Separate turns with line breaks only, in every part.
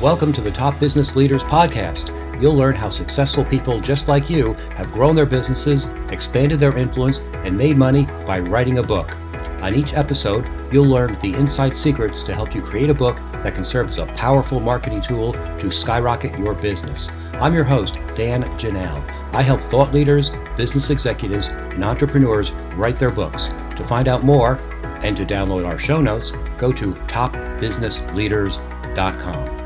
Welcome to the Top Business Leaders Podcast. You'll learn how successful people just like you have grown their businesses, expanded their influence, and made money by writing a book. On each episode, you'll learn the inside secrets to help you create a book that can serve as a powerful marketing tool to skyrocket your business. I'm your host, Dan Janal. I help thought leaders, business executives, and entrepreneurs write their books. To find out more and to download our show notes, go to topbusinessleaders.com.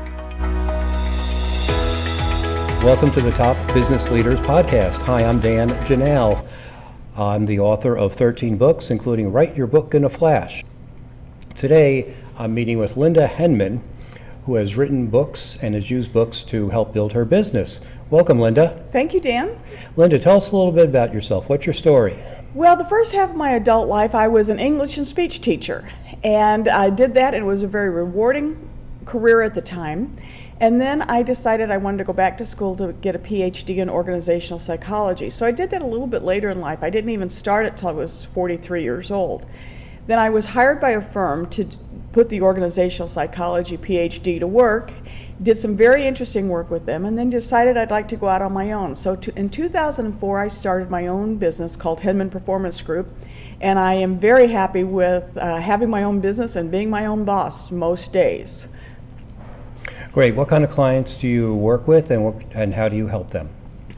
Welcome to the Top Business Leaders Podcast. Hi, I'm Dan Janal. I'm the author of 13 books, including Write Your Book in a Flash. Today, I'm meeting with Linda Henman, who has written books and has used books to help build her business. Welcome, Linda.
Thank you, Dan.
Linda, tell us a little bit about yourself. What's your story?
Well, the first half of my adult life, I was an English and speech teacher, and I did that, and it was a very rewarding career at the time. And then I decided I wanted to go back to school to get a PhD in organizational psychology. So I did that a little bit later in life. I didn't even start it till I was 43 years old. Then I was hired by a firm to put the organizational psychology PhD to work, did some very interesting work with them, and then decided I'd like to go out on my own. So in 2004, I started my own business called Henman Performance Group, and I am very happy with having my own business and being my own boss most days.
Great. What kind of clients do you work with, and how do you help them?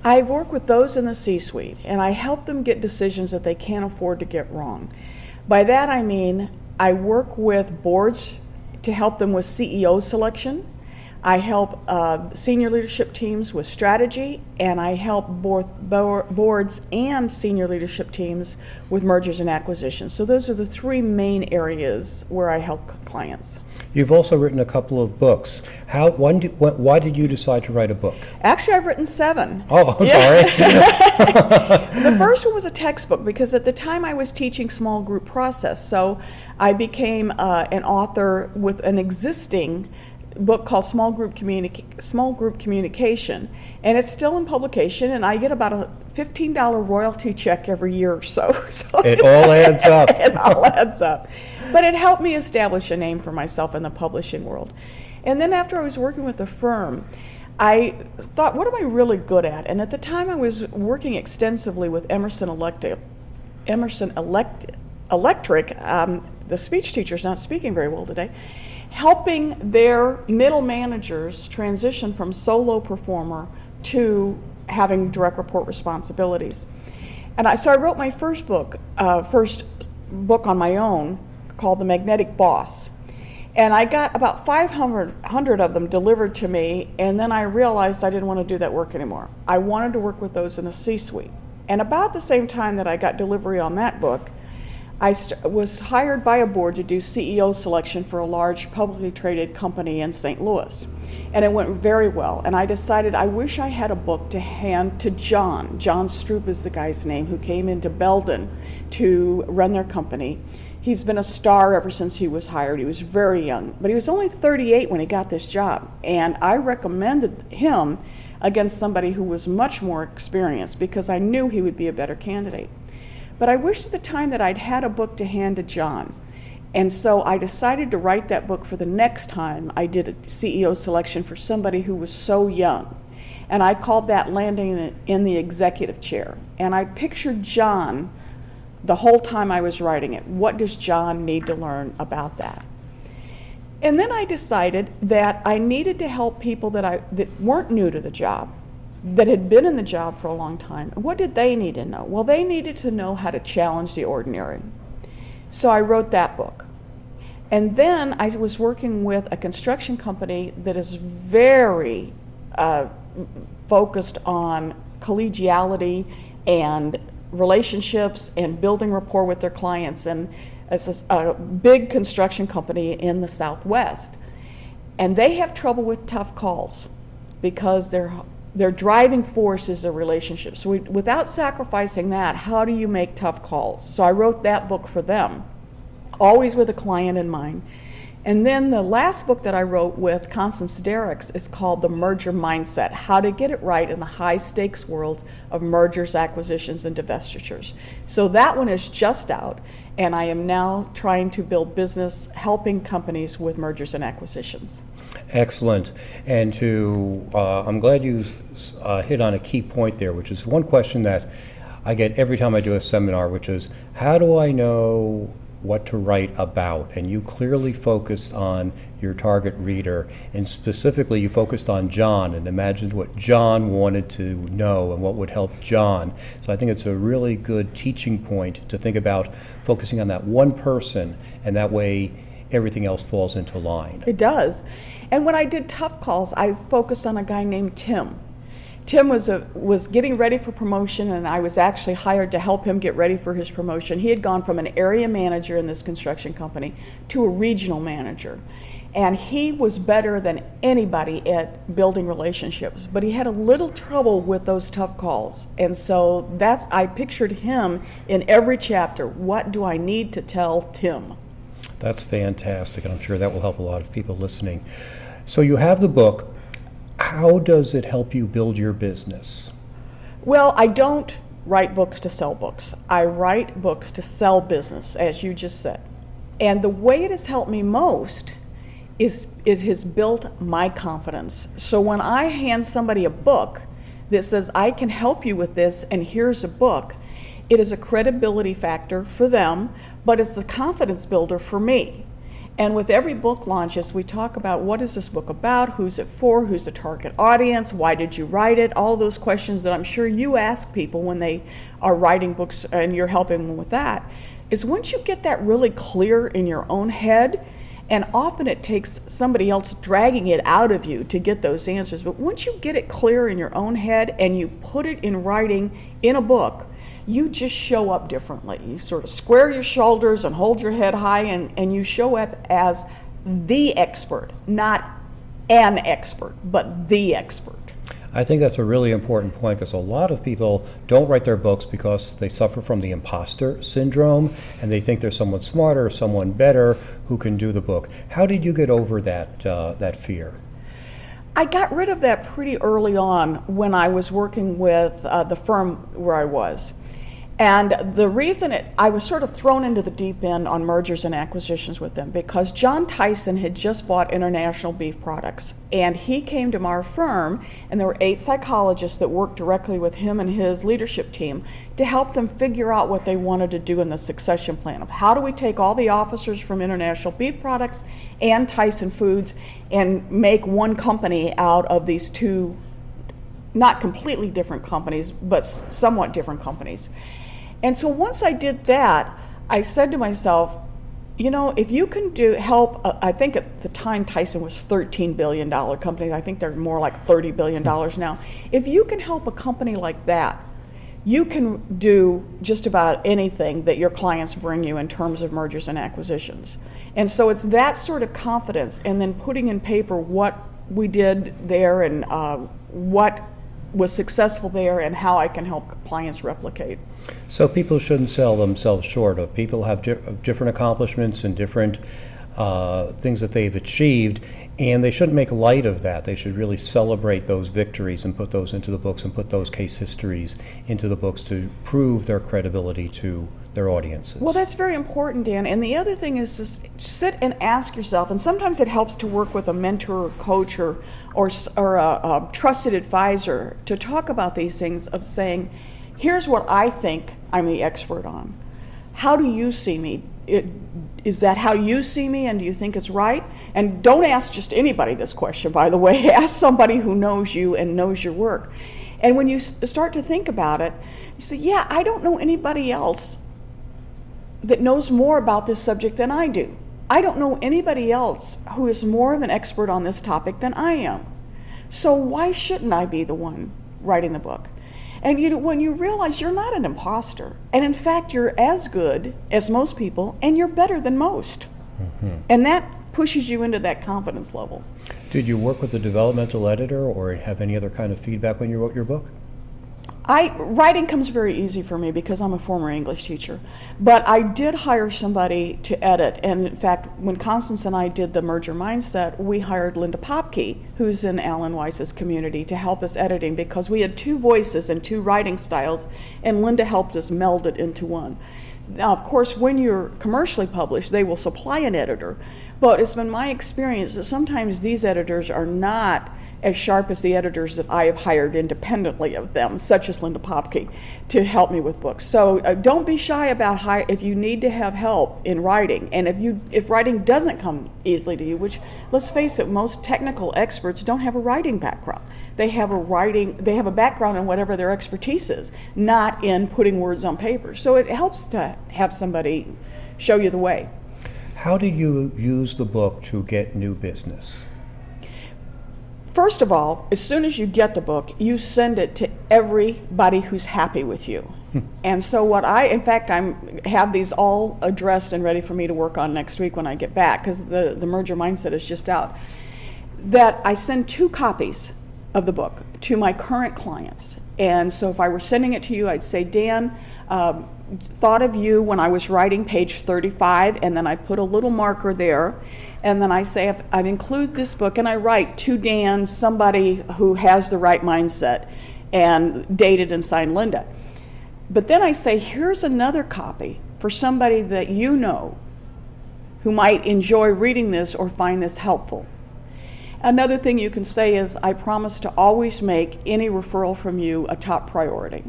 I work with those in the C-suite, and I help them get decisions that they can't afford to get wrong. By that I mean I work with boards to help them with CEO selection. I help senior leadership teams with strategy, and I help both boards and senior leadership teams with mergers and acquisitions. So those are the three main areas where I help clients.
You've also written a couple of books. Why did you decide to write a book?
Actually, I've written 7.
Oh, I'm sorry.
The first one was a textbook because at the time I was teaching small group process. So I became an author with an existing book called Small Group Communication, and it's still in publication, and I get about a $15 royalty check every year or so.
It all adds up.
It all adds up. But it helped me establish a name for myself in the publishing world. And then after I was working with the firm, I thought, what am I really good at? And at the time I was working extensively with Emerson Electric. The speech teacher's not speaking very well today. Helping their middle managers transition from solo performer to having direct report responsibilities. And so I wrote my first book on my own called The Magnetic Boss. And I got about 500 of them delivered to me, and then I realized I didn't want to do that work anymore. I wanted to work with those in the C-suite. And about the same time that I got delivery on that book, I was hired by a board to do CEO selection for a large publicly traded company in St. Louis. And it went very well. And I decided I wish I had a book to hand to John. John Stroop is the guy's name, who came into Belden to run their company. He's been a star ever since he was hired. He was very young, but he was only 38 when he got this job. And I recommended him against somebody who was much more experienced because I knew he would be a better candidate. But I wish at the time that I'd had a book to hand to John. And so I decided to write that book for the next time I did a CEO selection for somebody who was so young. And I called that Landing in the Executive Chair. And I pictured John the whole time I was writing it. What does John need to learn about that? And then I decided that I needed to help people that weren't new to the job, that had been in the job for a long time. What did they need to know? Well, they needed to know how to challenge the ordinary. So I wrote that book. And then I was working with a construction company that is very focused on collegiality and relationships and building rapport with their clients. And it's a big construction company in the Southwest. And they have trouble with tough calls because their driving force is a relationship. So without sacrificing that, how do you make tough calls? So I wrote that book for them, always with a client in mind. And then the last book that I wrote with Constance Derricks is called The Merger Mindset, How to Get It Right in the High Stakes World of Mergers, Acquisitions, and Divestitures. So that one is just out, and I am now trying to build business helping companies with mergers and acquisitions.
Excellent. And I'm glad you hit on a key point there, which is one question that I get every time I do a seminar, which is, how do I know what to write about? And you clearly focused on your target reader, and specifically you focused on John and imagined what John wanted to know and what would help John. So I think it's a really good teaching point to think about focusing on that one person, and that way everything else falls into line.
It does. And when I did Tough Calls, I focused on a guy named Tim. Tim was getting ready for promotion, and I was actually hired to help him get ready for his promotion. He had gone from an area manager in this construction company to a regional manager. And he was better than anybody at building relationships, but he had a little trouble with those tough calls. And so I pictured him in every chapter. What do I need to tell Tim?
That's fantastic, and I'm sure that will help a lot of people listening. So you have the book. How does it help you build your business?
Well, I don't write books to sell books. I write books to sell business, as you just said. And the way it has helped me most is it has built my confidence. So when I hand somebody a book that says, I can help you with this, and here's a book, it is a credibility factor for them, but it's a confidence builder for me. And with every book launch, as we talk about what is this book about, who's it for, who's the target audience, why did you write it, all those questions that I'm sure you ask people when they are writing books and you're helping them with that, is once you get that really clear in your own head, and often it takes somebody else dragging it out of you to get those answers, but once you get it clear in your own head and you put it in writing in a book, you just show up differently. You sort of square your shoulders and hold your head high, and you show up as the expert, not an expert, but the expert.
I think that's a really important point, because a lot of people don't write their books because they suffer from the imposter syndrome, and they think there's someone smarter or someone better who can do the book. How did you get over that fear?
I got rid of that pretty early on when I was working with the firm where I was. And the reason I was sort of thrown into the deep end on mergers and acquisitions with them, because John Tyson had just bought International Beef Products, and he came to our firm, and there were 8 psychologists that worked directly with him and his leadership team to help them figure out what they wanted to do in the succession plan of how do we take all the officers from International Beef Products and Tyson Foods and make one company out of these two, not completely different companies, but somewhat different companies. And so once I did that, I said to myself, you know, if you can help, I think at the time Tyson was $13 billion company. I think they're more like $30 billion now. If you can help a company like that, you can do just about anything that your clients bring you in terms of mergers and acquisitions. And so it's that sort of confidence, and then putting in paper what we did there and what was successful there and how I can help clients replicate.
So people shouldn't sell themselves short of. People have different accomplishments and different things that they've achieved, and they shouldn't make light of that. They should really celebrate those victories and put those into the books and put those case histories into the books to prove their credibility to their audiences.
Well, that's very important, Dan. And the other thing is just sit and ask yourself, and sometimes it helps to work with a mentor or coach or a trusted advisor to talk about these things, of saying, here's what I think I'm the expert on. How do you see me? Is that how you see me, and do you think it's right? And don't ask just anybody this question, by the way. Ask somebody who knows you and knows your work. And when you start to think about it, you say, yeah, I don't know anybody else that knows more about this subject than I do. I don't know anybody else who is more of an expert on this topic than I am. So why shouldn't I be the one writing the book? And when you realize you're not an imposter, and in fact you're as good as most people, and you're better than most. Mm-hmm. And that pushes you into that confidence level.
Did you work with a developmental editor or have any other kind of feedback when you wrote your book?
Writing comes very easy for me because I'm a former English teacher, but I did hire somebody to edit, and in fact, when Constance and I did the merger mindset, we hired Linda Popke, who's in Alan Weiss's community, to help us editing because we had two voices and two writing styles, and Linda helped us meld it into one. Now, of course, when you're commercially published, they will supply an editor, but it's been my experience that sometimes these editors are not as sharp as the editors that I have hired independently of them, such as Linda Popke, to help me with books. So don't be shy about if you need to have help in writing, and if writing doesn't come easily to you, which, let's face it, most technical experts don't have a writing background. They have a background in whatever their expertise is, not in putting words on paper. So it helps to have somebody show you the way.
How did you use the book to get new business?
First of all, as soon as you get the book, you send it to everybody who's happy with you. And so in fact, I have these all addressed and ready for me to work on next week when I get back, because the merger mindset is just out, that I send 2 copies of the book to my current clients. And so if I were sending it to you, I'd say, Dan, thought of you when I was writing page 35, and then I put a little marker there, and then I say, I've included this book, and I write to Dan, somebody who has the right mindset, and dated and signed Linda. But then I say, here's another copy for somebody that you know who might enjoy reading this or find this helpful. Another thing you can say is, I promise to always make any referral from you a top priority.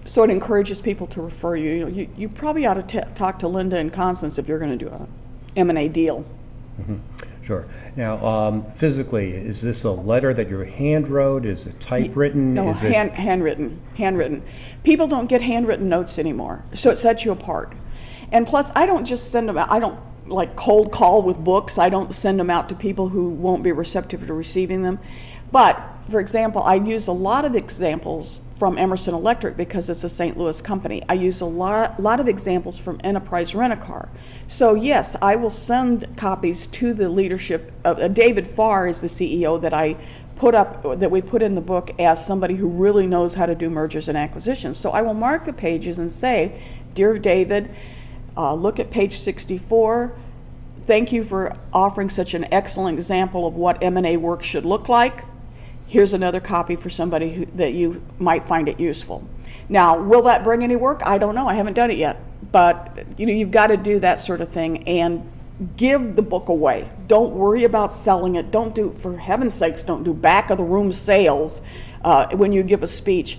So it encourages people to refer you. You probably ought to talk to Linda and Constance if you're going to do a M&A deal.
Mm-hmm. Sure. Now, physically, is this a letter that you're hand wrote? Is it typewritten?
No,
is
handwritten. People don't get handwritten notes anymore, so it sets you apart. And plus, I don't just send them out. I don't like cold call with books. I don't send them out to people who won't be receptive to receiving them. But, for example, I use a lot of examples from Emerson Electric because it's a St. Louis company. I use a lot of examples from Enterprise Rent-A-Car. So yes, I will send copies to the leadership. David Farr is the CEO that we put in the book as somebody who really knows how to do mergers and acquisitions. So I will mark the pages and say, Dear David, look at page 64. Thank you for offering such an excellent example of what M&A work should look like. Here's another copy for somebody that you might find it useful. Now, will that bring any work? I don't know. I haven't done it yet. But you've got to do that sort of thing and give the book away. Don't worry about selling it. For heaven's sakes, don't do back of the room sales when you give a speech.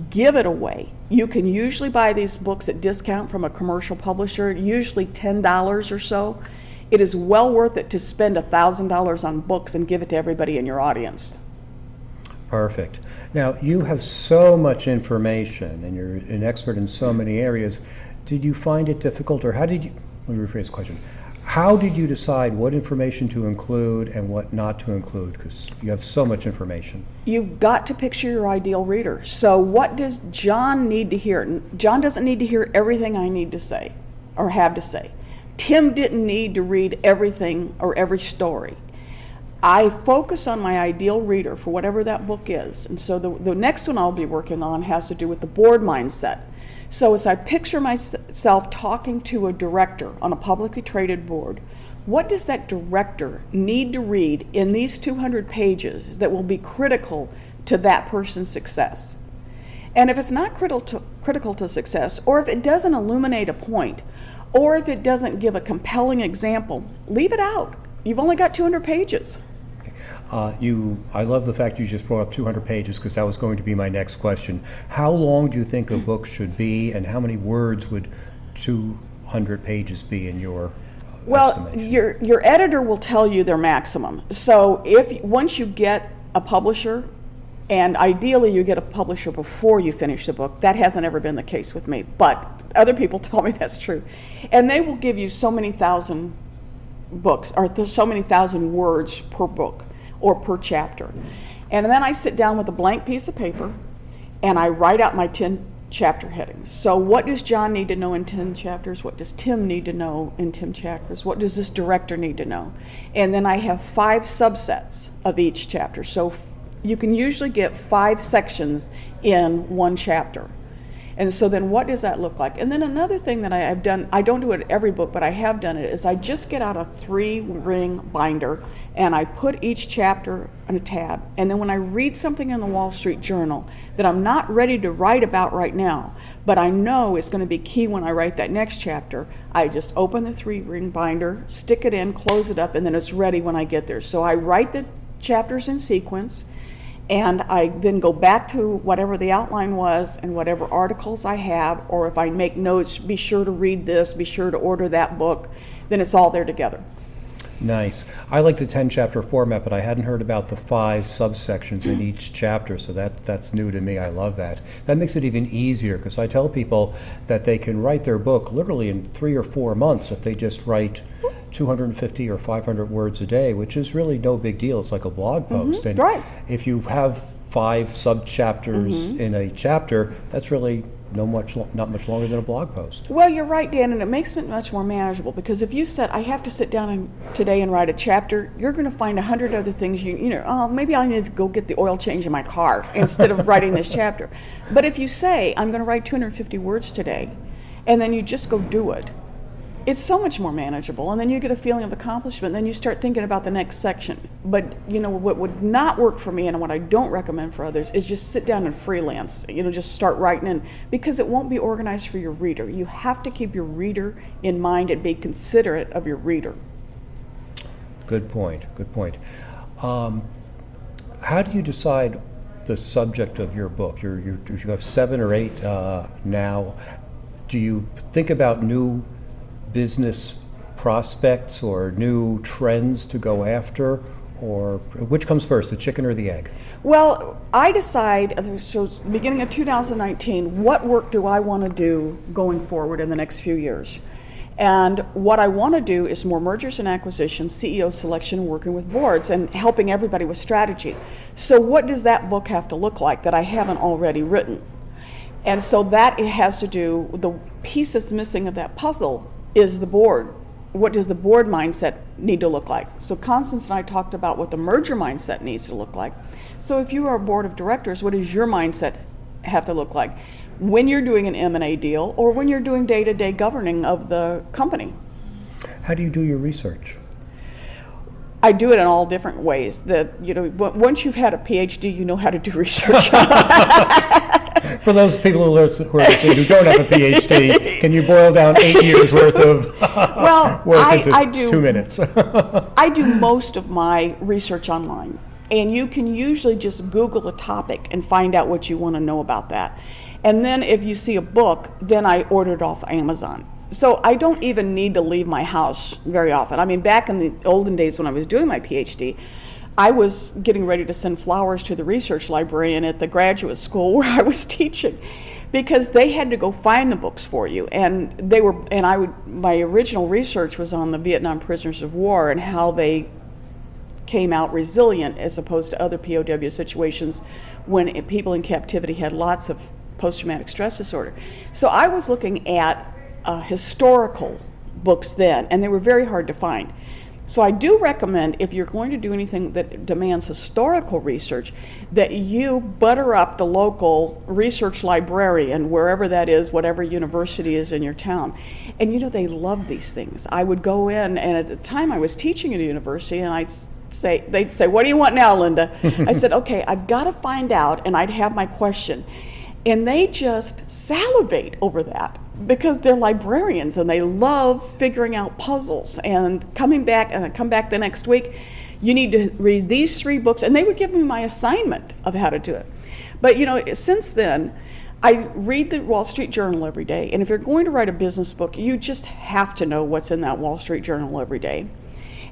Give it away. You can usually buy these books at discount from a commercial publisher, usually $10 or so. It is well worth it to spend $1,000 on books and give it to everybody in your audience.
Perfect. Now, you have so much information and you're an expert in so many areas. Did you find it difficult, or let me rephrase the question. How did you decide what information to include and what not to include? Because you have so much information.
You've got to picture your ideal reader. So what does John need to hear? John doesn't need to hear everything I need to say or have to say. Tim didn't need to read everything or every story. I focus on my ideal reader for whatever that book is. And so the next one I'll be working on has to do with the board mindset. So as I picture myself talking to a director on a publicly traded board, what does that director need to read in these 200 pages that will be critical to that person's success? And if it's not critical to success, or if it doesn't illuminate a point, or if it doesn't give a compelling example, leave it out. You've only got 200 pages.
I love the fact you just brought up 200 pages, because that was going to be my next question. How long do you think a book should be, and how many words would 200 pages be in your estimation?
Your editor will tell you their maximum. So once you get a publisher, and ideally you get a publisher before you finish the book. That hasn't ever been the case with me, but other people tell me that's true. And they will give you so many thousand books, or so many thousand words per book or per chapter. And then I sit down with a blank piece of paper and I write out my 10 chapter headings. So what does John need to know in 10 chapters? What does Tim need to know in 10 chapters? What does this director need to know? And then I have 5 subsets of each chapter. So you can usually get 5 sections in one chapter. And so then what does that look like? And then another thing that I've done, I don't do it at every book, but I have done it, is I just get out a 3-ring binder and I put each chapter on a tab. And then when I read something in the Wall Street Journal that I'm not ready to write about right now, but I know is going to be key when I write that next chapter, I just open the 3-ring binder, stick it in, close it up, and then it's ready when I get there. So I write the chapters in sequence, and I then go back to whatever the outline was and whatever articles I have, or if I make notes, be sure to read this, be sure to order that book, then it's all there together.
Nice. I like the 10-chapter format, but I hadn't heard about the 5 subsections in each chapter, so that's new to me. I love that. That makes it even easier, because I tell people that they can write their book literally in 3 or 4 months if they just write 250 or 500 words a day, which is really no big deal. It's like a blog post. And
right.
if you have 5 sub-chapters in a chapter, that's really not much longer than a blog post.
Well, you're right, Dan, and it makes it much more manageable, because if you said, I have to sit down today and write a chapter, you're going to find 100 other things, maybe I need to go get the oil change in my car instead of writing this chapter. But if you say, I'm going to write 250 words today, and then you just go do it, it's so much more manageable, and then you get a feeling of accomplishment, and then you start thinking about the next section. But what would not work for me, and what I don't recommend for others, is just sit down and freelance, just start writing in, because it won't be organized for your reader. You have to keep your reader in mind and be considerate of your reader.
Good point. How do you decide the subject of your book? You have 7 or 8 now. Do you think about new business prospects or new trends to go after, or which comes first, the chicken or the egg?
Well, I decide, so beginning of 2019, what work do I want to do going forward in the next few years? And what I want to do is more mergers and acquisitions, CEO selection, and working with boards, and helping everybody with strategy. So what does that book have to look like that I haven't already written? And so that it has to do, the piece that's missing of that puzzle is the board. What does the board mindset need to look like? So Constance and I talked about what the merger mindset needs to look like. So if you are a board of directors, what does your mindset have to look like when you're doing an M&A deal or when you're doing day-to-day governing of the company?
How do you do your research?
I do it in all different ways. That once you've had a PhD, you know how to do research.
For those people who are listening who don't have a PhD, can you boil down 8 years worth of work into 2 minutes?
I do most of my research online, and you can usually just Google a topic and find out what you want to know about that. And then if you see a book, then I order it off Amazon. So I don't even need to leave my house very often. I mean, back in the olden days when I was doing my PhD, I was getting ready to send flowers to the research librarian at the graduate school where I was teaching, because they had to go find the books for you. And my original research was on the Vietnam prisoners of war and how they came out resilient as opposed to other POW situations when people in captivity had lots of post-traumatic stress disorder. So I was looking at historical books then, and they were very hard to find. So I do recommend, if you're going to do anything that demands historical research, that you butter up the local research librarian, wherever that is, whatever university is in your town. And they love these things. I would go in, and at the time I was teaching at a university, and they'd say, what do you want now, Linda? I said, okay, I've got to find out, and I'd have my question. And they just salivate over that, because they're librarians and they love figuring out puzzles and coming back, and I come back the next week, you need to read these 3 books, and they would give me my assignment of how to do it. But since then, I read the Wall Street Journal every day, and if you're going to write a business book, you just have to know what's in that Wall Street Journal every day.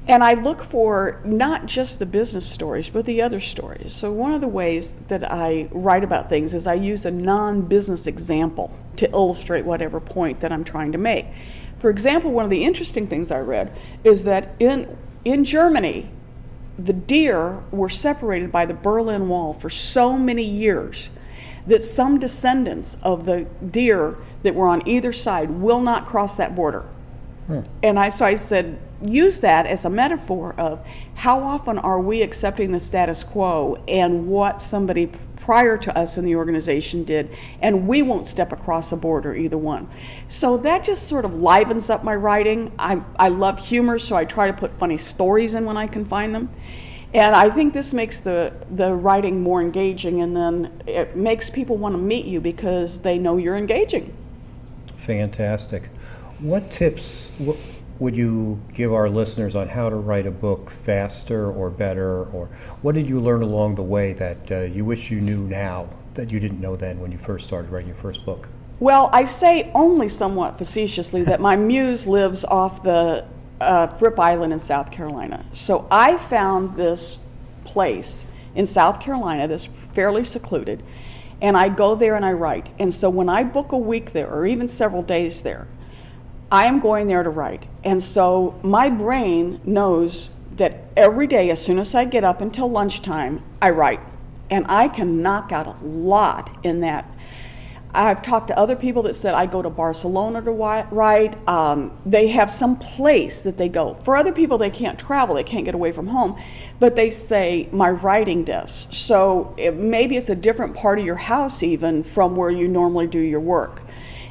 And I look for not just the business stories, but the other stories. So one of the ways that I write about things is I use a non-business example to illustrate whatever point that I'm trying to make. For example, one of the interesting things I read is that in Germany, the deer were separated by the Berlin Wall for so many years that some descendants of the deer that were on either side will not cross that border. And I said, use that as a metaphor of how often are we accepting the status quo and what somebody prior to us in the organization did, and we won't step across a border, either one. So that just sort of livens up my writing. I love humor, so I try to put funny stories in when I can find them. And I think this makes the writing more engaging, and then it makes people want to meet you because they know you're engaging.
Fantastic. What tips would you give our listeners on how to write a book faster or better, or what did you learn along the way that you wish you knew now that you didn't know then when you first started writing your first book?
Well, I say only somewhat facetiously that my muse lives off the Fripp Island in South Carolina. So I found this place in South Carolina that's fairly secluded, and I go there and I write. And so when I book a week there, or even several days there, I am going there to write. And so my brain knows that every day, as soon as I get up until lunchtime, I write. And I can knock out a lot in that. I've talked to other people that said I go to Barcelona to write. They have some place that they go. For other people, they can't travel, they can't get away from home, but they say my writing desk. So maybe it's a different part of your house even from where you normally do your work.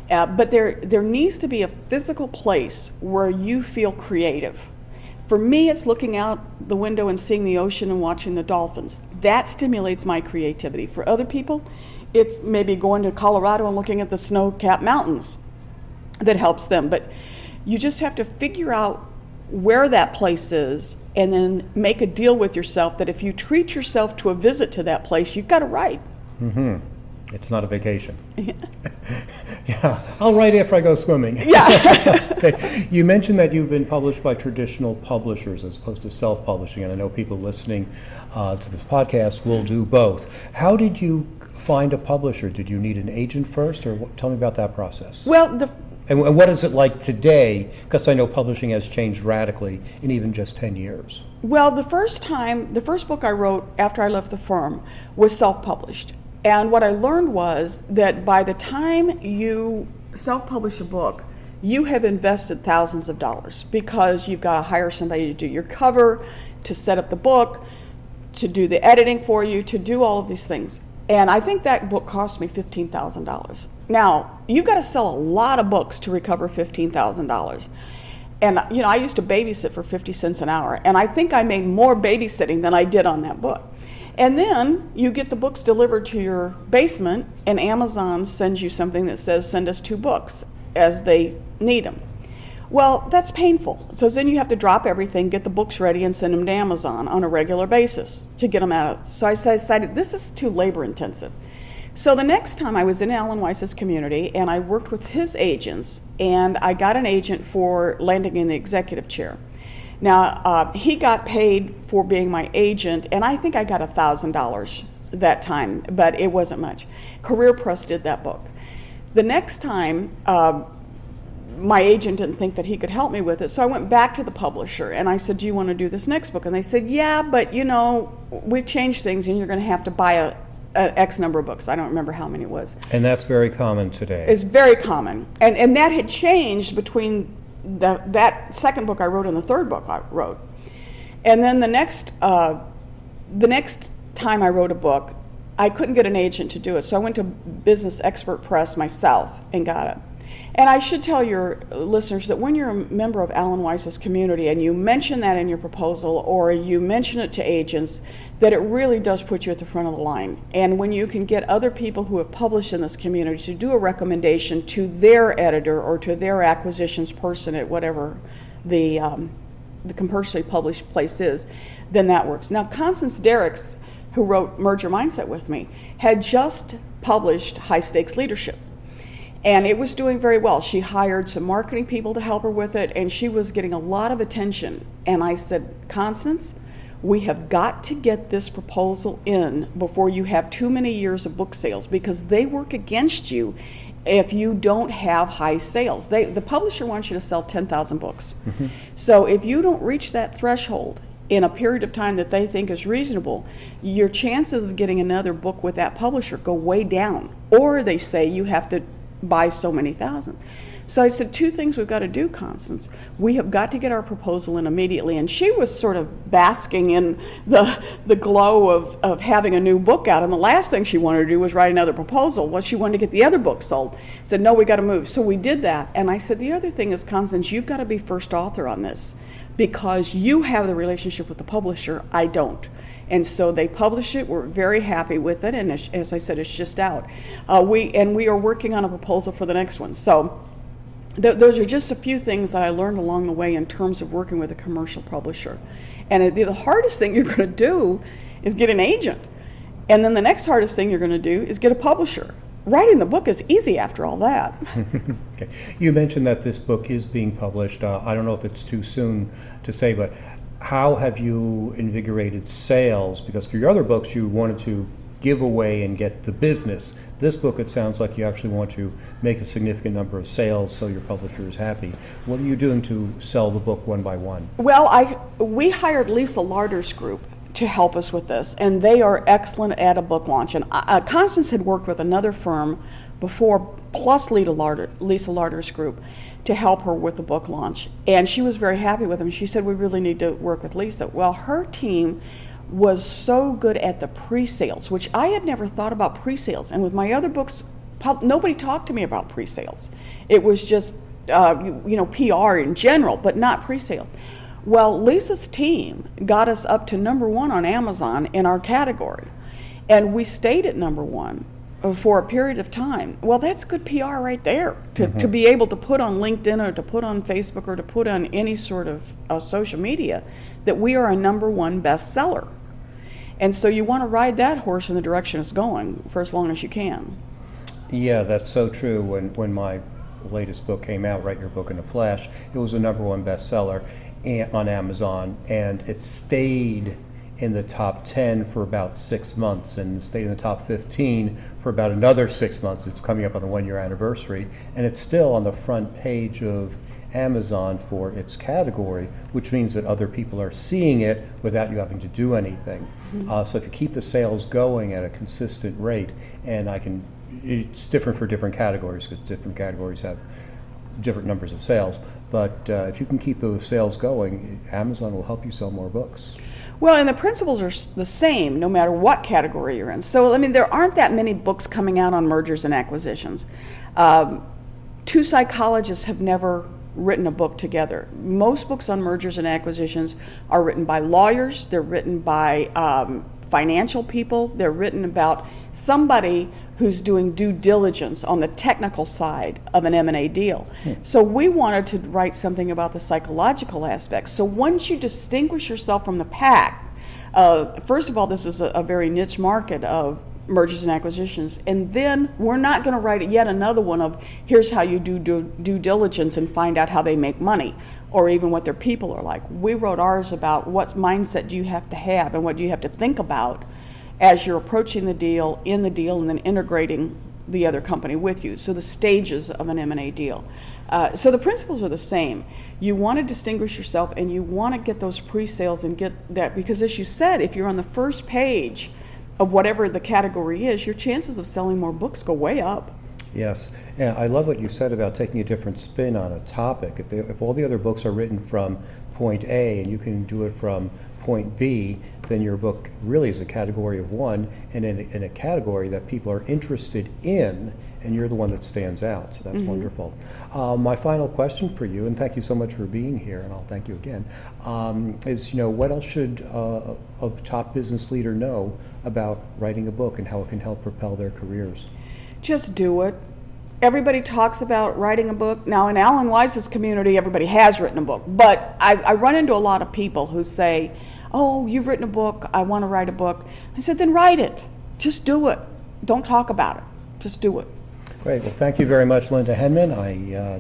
But there needs to be a physical place where you feel creative. For me, it's looking out the window and seeing the ocean and watching the dolphins. That stimulates my creativity. For other people, it's maybe going to Colorado and looking at the snow-capped mountains that helps them. But you just have to figure out where that place is and then make a deal with yourself that if you treat yourself to a visit to that place, you've got to write.
Mm-hmm. It's not a vacation. Yeah, I'll write after I go swimming.
Yeah.
Okay. You mentioned that you've been published by traditional publishers as opposed to self-publishing, and I know people listening to this podcast will do both. How did you find a publisher? Did you need an agent first, or tell me about that process?
Well,
and what is it like today? Because I know publishing has changed radically in even just 10 years.
Well, the first book I wrote after I left the firm was self-published. And what I learned was that by the time you self-publish a book, you have invested thousands of dollars because you've got to hire somebody to do your cover, to set up the book, to do the editing for you, to do all of these things. And I think that book cost me $15,000. Now, you've got to sell a lot of books to recover $15,000. And I used to babysit for 50 cents an hour, and I think I made more babysitting than I did on that book. And then you get the books delivered to your basement, and Amazon sends you something that says, send us 2 books as they need them. Well, that's painful. So then you have to drop everything, get the books ready, and send them to Amazon on a regular basis to get them out. So I decided this is too labor intensive. So the next time I was in Alan Weiss's community, and I worked with his agents, and I got an agent for landing in the executive chair. Now, he got paid for being my agent, and I think I got $1,000 that time, but it wasn't much. Career Press did that book. The next time, my agent didn't think that he could help me with it, so I went back to the publisher, and I said, do you want to do this next book? And they said, yeah, but we've changed things, and you're going to have to buy a X number of books. I don't remember how many it was.
And that's very common today.
It's very common. And that had changed between that second book I wrote and the third book I wrote. And then the next time I wrote a book, I couldn't get an agent to do it, so I went to Business Expert Press myself and got it. And I should tell your listeners that when you're a member of Alan Weiss's community and you mention that in your proposal or you mention it to agents, that it really does put you at the front of the line. And when you can get other people who have published in this community to do a recommendation to their editor or to their acquisitions person at whatever the commercially published place is, then that works. Now, Constance Derricks, who wrote Merger Mindset with me, had just published High Stakes Leadership. And it was doing very well. She hired some marketing people to help her with it, and she was getting a lot of attention. And I said, Constance, we have got to get this proposal in before you have too many years of book sales, because they work against you if you don't have high sales. The publisher wants you to sell 10,000 books. Mm-hmm. So if you don't reach that threshold in a period of time that they think is reasonable, your chances of getting another book with that publisher go way down. Or they say you have to by so many thousand. So I said, two things we've got to do, Constance. We have got to get our proposal in immediately. And she was sort of basking in the glow of having a new book out. And the last thing she wanted to do was write another proposal. Well, she wanted to get the other book sold. I said, no, we got to move. So we did that. And I said, the other thing is, Constance, you've got to be first author on this because you have the relationship with the publisher. I don't. And so they published it. We're very happy with it. And as I said, it's just out. We are working on a proposal for the next one. So those are just a few things that I learned along the way in terms of working with a commercial publisher. And the hardest thing you're going to do is get an agent. And then the next hardest thing you're going to do is get a publisher. Writing the book is easy after all that.
Okay. You mentioned that this book is being published. I don't know if it's too soon to say, but how have you invigorated sales? Because for your other books, you wanted to give away and get the business. This book, it sounds like you actually want to make a significant number of sales so your publisher is happy. What are you doing to sell the book one by one?
Well, we hired Lisa Larder's group to help us with this, and they are excellent at a book launch. And Constance had worked with another firm before, plus Lisa Larder's group, to help her with the book launch. And she was very happy with them. She said, we really need to work with Lisa. Well, her team was so good at the pre-sales, which I had never thought about pre-sales. And with my other books, nobody talked to me about pre-sales. It was just, PR in general, but not pre-sales. Well, Lisa's team got us up to #1 on Amazon in our category. And we stayed at #1 for a period of time. Well, that's good PR right there, to be able to put on LinkedIn or to put on Facebook or to put on any sort of social media that we are a #1 bestseller. And so you want to ride that horse in the direction it's going for as long as you can.
Yeah, that's so true. When my latest book came out, Write Your Book in a Flash, it was a #1 bestseller on Amazon, and it stayed in the top 10 for about 6 months and stayed in the top 15 for about another 6 months. It's coming up on the 1-year anniversary, and it's still on the front page of Amazon for its category, which means that other people are seeing it without you having to do anything. So if you keep the sales going at a consistent rate, and it's different for different categories because different categories have different numbers of sales, but if you can keep those sales going, Amazon will help you sell more books.
Well, and the principles are the same no matter what category you're in. So, there aren't that many books coming out on mergers and acquisitions. Two psychologists have never written a book together. Most books on mergers and acquisitions are written by lawyers, they're written by financial people, they're written about somebody who's doing due diligence on the technical side of an M&A deal. So we wanted to write something about the psychological aspects. So once you distinguish yourself from the pack, first of all, this is a very niche market of mergers and acquisitions, and then we're not going to write yet another one of here's how you do due diligence and find out how they make money or even what their people are like. We wrote ours about what mindset do you have to have and what do you have to think about as you're approaching the deal, in the deal, and then integrating the other company with you. So the stages of an M&A deal. So the principles are the same. You want to distinguish yourself and you want to get those pre-sales and get that, because as you said, if you're on the first page of whatever the category is, your chances of selling more books go way up.
Yes, and I love what you said about taking a different spin on a topic. If all the other books are written from point A and you can do it from point B, then your book really is a category of one and in a category that people are interested in, and you're the one that stands out. So that's wonderful. My final question for you, and thank you so much for being here, and I'll thank you again, is what else should a top business leader know about writing a book and how it can help propel their careers?
Just do it. Everybody talks about writing a book. Now, in Alan Weiss's community, everybody has written a book. But I run into a lot of people who say, oh, you've written a book, I want to write a book. I said, then write it. Just do it. Don't talk about it. Just do it.
Great. Well, thank you very much, Linda Henman. I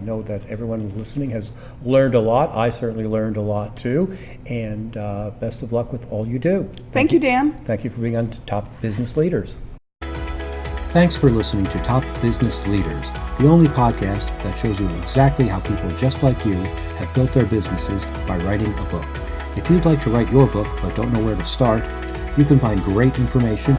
know that everyone listening has learned a lot. I certainly learned a lot, too. And best of luck with all you do.
Thank you, Dan.
Thank you for being on Top Business Leaders. Thanks for listening to Top Business Leaders, the only podcast that shows you exactly how people just like you have built their businesses by writing a book. If you'd like to write your book but don't know where to start, you can find great information